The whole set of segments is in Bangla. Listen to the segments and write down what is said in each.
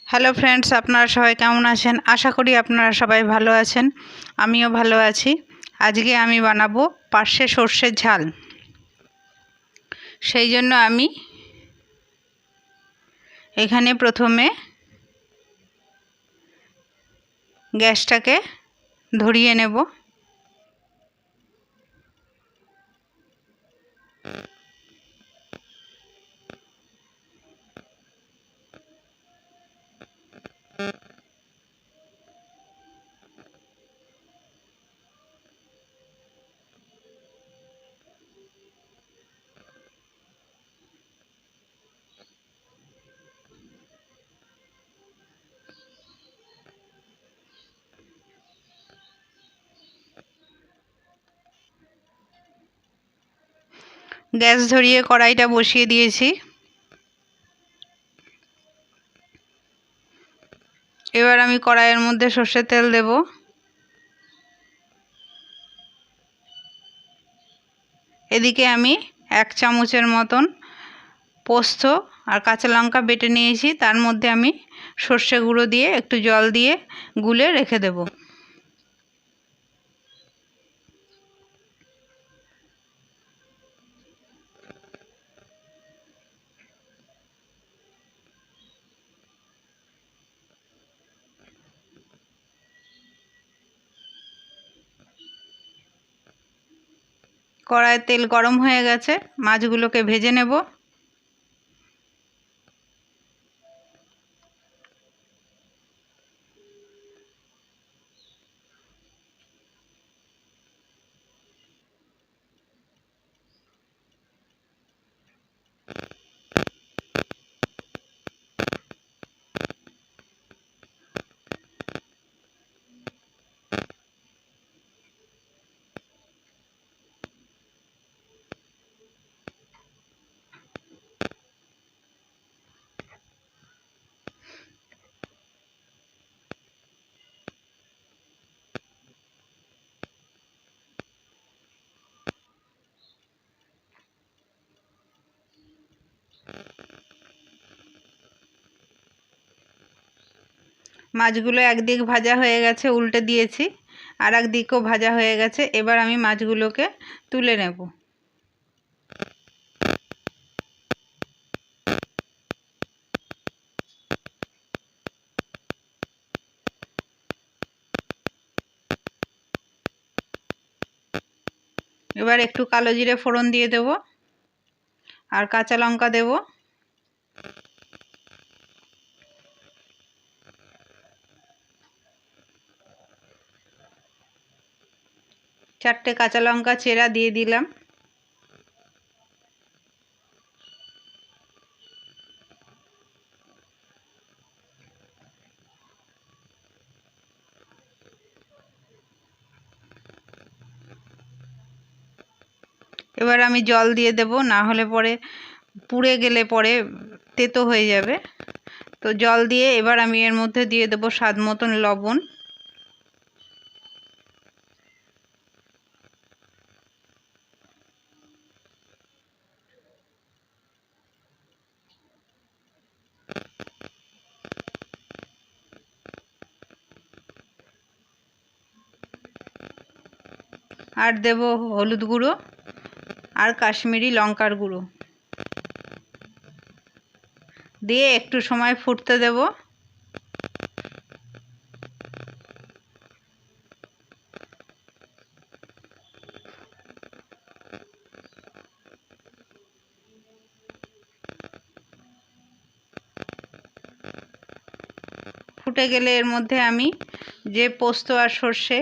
হ্যালো ফ্রেন্ডস, আপনারা সবাই কেমন আছেন? আশা করি আপনারা সবাই ভালো আছেন। আমিও ভালো আছি। আজকে আমি বানাবো পার্শে সর্ষের ঝাল। সেই জন্য আমি এখানে প্রথমে গ্যাসটাকে ধরিয়ে নেব। গ্যাস ধরিয়ে কড়াইটা বসিয়ে দিয়েছি। এবার আমি কড়াইয়ের মধ্যে সর্ষের তেল দেব। এদিকে আমি 1 চামচের মতন পোস্ত আর কাঁচা লঙ্কা বেটে নিয়েছি। তার মধ্যে আমি সর্ষে গুঁড়ো দিয়ে একটু জল দিয়ে গুলে রেখে দেব। কড়াইয়ের তেল গরম হয়ে গেছে, মাছগুলোকে ভেজে নেব। মাছগুলো একদিক ভাজা হয়ে গেছে, উল্টে দিয়েছি, আর একদিকও ভাজা হয়ে গেছে। এবার আমি মাছগুলোকে তুলে নেব। এবার একটু কালো জিরে ফোড়ন দিয়ে দেব, আর কাঁচা লঙ্কা দেব। চারটে কাঁচা লঙ্কা চেরা দিয়ে দিলাম। এবার আমি জল দিয়ে দেব, না হলে পরে পুড়ে গেলে পরে তেতো হয়ে যাবে। তো জল দিয়ে এবার আমি এর মধ্যে দিয়ে দেব স্বাদ মতন লবণ। আর দেব হলুদ গুঁড়ো আর কাশ্মীরি লঙ্কার গুঁড়ো দিয়ে একটু সময় ফুটতে দেব। ফুটে গেলে এর মধ্যে আমি যে পোস্ত আর সর্ষে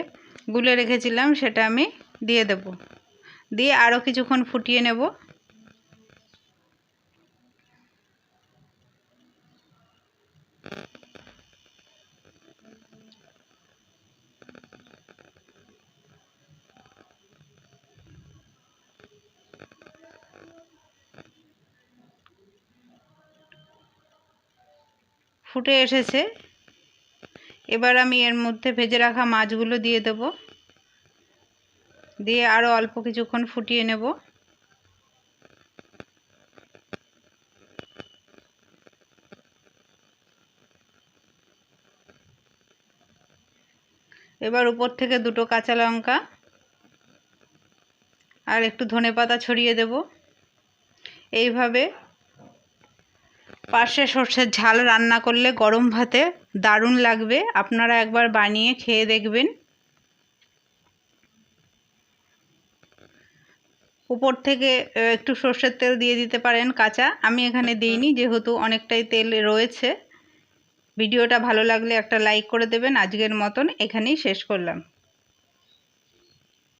গুলে রেখেছিলাম সেটা আমি দিয়ে দেব, দিয়ে আরও কিছুক্ষণ ফুটিয়ে নেব। ফুটে এসেছে। এবার আমি এর মধ্যে ভেজে রাখা মাছগুলো দিয়ে দেব, দিয়ে আরও অল্প কিছুক্ষণ ফুটিয়ে নেব। এবার উপর থেকে দুটো কাঁচা লঙ্কা আর একটু ধনেপাতা ছড়িয়ে দেব। এইভাবে পার্শে সর্ষের ঝাল রান্না করলে গরম ভাতে দারুণ লাগবে। আপনারা একবার বানিয়ে খেয়ে দেখবেন। উপর থেকে একটু সর্ষের তেল দিয়ে দিতে পারেন কাঁচা, আমি এখানে দিইনি যেহেতু অনেকটাই তেল রয়েছে। ভিডিওটা ভালো লাগলে একটা লাইক করে দেবেন। আজকের মতন এখানেই শেষ করলাম।